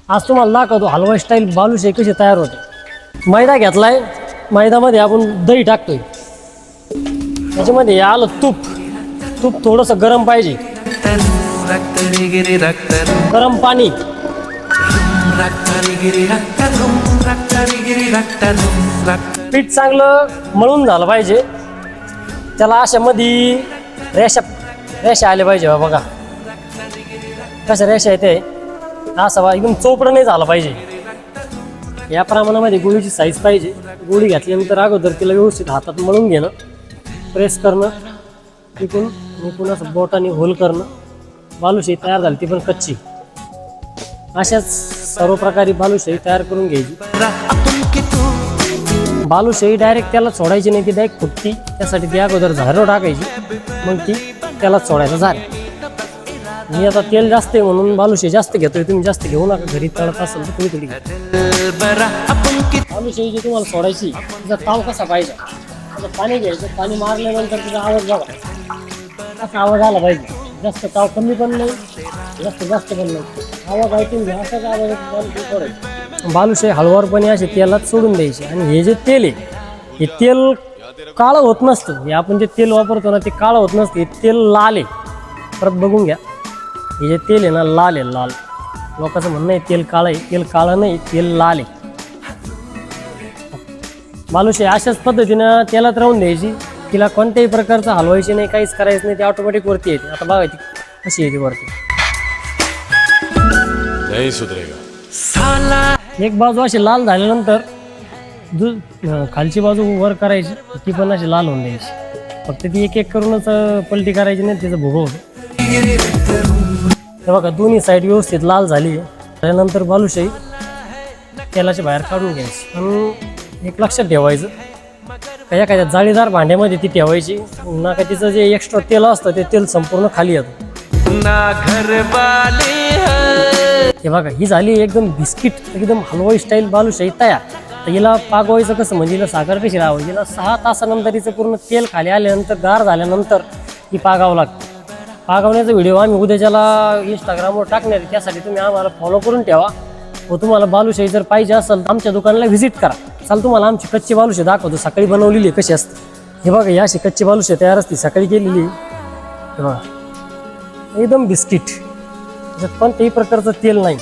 आज तुम्हाला दाखवतो हलवा स्टाईल बालुशाही कशी तयार होते। मैदा घेतलाय, मैद्यामध्ये आपण दही टाकतोय, त्याच्यामध्ये आलं तूप, तूप थोडंसं गरम पाहिजे, गरम पाणी, पीठ चांगलं मळून झालं पाहिजे, त्याला अशा मध्ये रेषा रेषा आले पाहिजे। बघा कशा रेषा येते, असं एकदम चोपडं नाही झालं पाहिजे। या प्रमाणामध्ये गोळीची साईज पाहिजे। गोळी घातल्यानंतर अगोदर तिला व्यवस्थित हातात मळून घेणं, प्रेस करणं, निपुण असं बोटाने होल करणं। बालुशाही तयार झाली, ती पण कच्ची। अशाच सर्व प्रकारे बालुशाही तयार करून घ्यायची। बालुशाही डायरेक्ट त्याला सोडायची नाही, ती डायरेक्ट फुटती, त्यासाठी ती अगोदर झाऱ्यावर टाकायची, मग ती त्याला सोडायचं झालं। मी आता तेल जास्त आहे म्हणून बालुशाही जास्त घेतोय, तुम्ही जास्त घेऊ नका। घरी तळत असेल तर तुम्ही थोडी घ्या। बालुशाही जी तुम्हाला सोडायची, तिचा ताव कसा पाहिजे, त्याचं पाणी घ्यायचं, पाणी मारल्यानंतर तिचा आवाज बघा, असा आवाज आला पाहिजे। जास्त ताव कमी पण नाही, जास्त पण नाही, आवाज ऐकून घ्या, असाच आवाज सोडायचा। बालुशाही हळूवारपणे अशी तेलात सोडून द्यायची। आणि हे जे तेल आहे, हे तेल काळं होत नसतं, हे आपण जे तेल वापरतो ना ते काळं होत नसतं, हे तेल लाल आहे। परत बघून घ्या, हे जे तेल आहे ना लाल आहे, लाल। लोकांचं म्हणणं आहे तेल काळं आहे, तेल काळं नाही, तेल लाल आहे। बालुशाही अशाच पद्धतीनं तेलात राहून द्यायची, तिला कोणत्याही प्रकारचं हलवायची नाही, काहीच करायचं नाही, ती ऑटोमॅटिक वरती येते। आता बघा ती कशी येते वरती, नहीं सुधरेगा। एक बाजू अशी लाल झाल्यानंतर खालची बाजू वर करायची, ती पण अशी लाल होऊन द्यायची। फक्त ती एक एक करूनच पलटी करायची नाही, तिचं भुगं होतं। हे बघा दोन्ही साईड व्यवस्थित लाल झाली, त्यानंतर बालुशाही तेलाच्या बाहेर काढून घ्यायची। आणि एक लक्षात ठेवायचं, काही एखाद्या जाळीदार भांड्यामध्ये ती ठेवायची ना, का तिचं जे एक्स्ट्रा तेल असतं ते तेल संपूर्ण खाली येतं। हे बघा ही झाली एकदम बिस्किट, एकदम हलवाई स्टाईल बालुशाही तयार। तर हिला पागवायचं कसं, म्हणजे हिला साखर कशी लावायची, हिला 6 तासानंतर हिचं पूर्ण तेल खाली आल्यानंतर, गार झाल्यानंतर ही पागावं लागतं। पागवण्याचा व्हिडिओ आम्ही उद्याच्याला इंस्टाग्रामवर टाकणार आहे, त्यासाठी तुम्ही आम्हाला फॉलो करून ठेवा। व तुम्हाला बालुशाही जर पाहिजे असेल तर आमच्या दुकानाला व्हिजिट करा। चाल तुम्हाला आमची कच्ची बालुशाही दाखवतो, सकाळी बनवलेली कशी असते। हे बघा ही अशी कच्ची बालुशाही तयार असते, सकाळी केलेली। हे बघा एकदम बिस्किट, त्याच्यात कोणत्याही प्रकारचं तेल नाही।